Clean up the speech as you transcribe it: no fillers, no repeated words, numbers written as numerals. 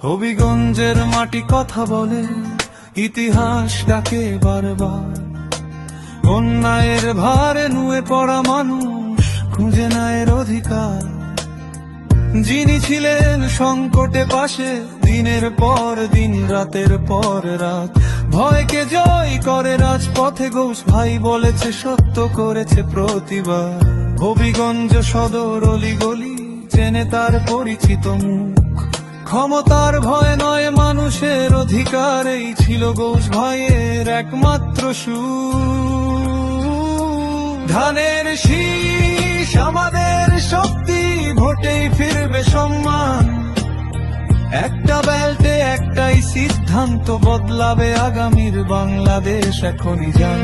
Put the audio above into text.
হবিগঞ্জের মাটি কথা বলে, ইতিহাস ডাকে বারবার। অন্যায়ের ভারে নুয়ে পড়া মানুষ খুঁজে নেয় অধিকার। যিনি ছিলেন সংকটে পাশে দিনের পর দিন, রাতের পর রাত, ভয়কে জয় করে রাজপথে ঘোষ ভাই বলেছে, সত্য করেছে প্রতিবার। হবিগঞ্জ সদর অলিগলি চেনে তার পরিচিত মুখ। ক্ষমতার ভয় নয়, মানুষের অধিকার, এই ছিল ঘোষ ভাইয়ের একমাত্র সুর। ধানের শীষ আমাদের শক্তি, ভোটেই ফিরবে সম্মান। একটা বেল্টে একটাই সিদ্ধান্ত, বদলাবে আগামীর বাংলাদেশ, এখনই জান।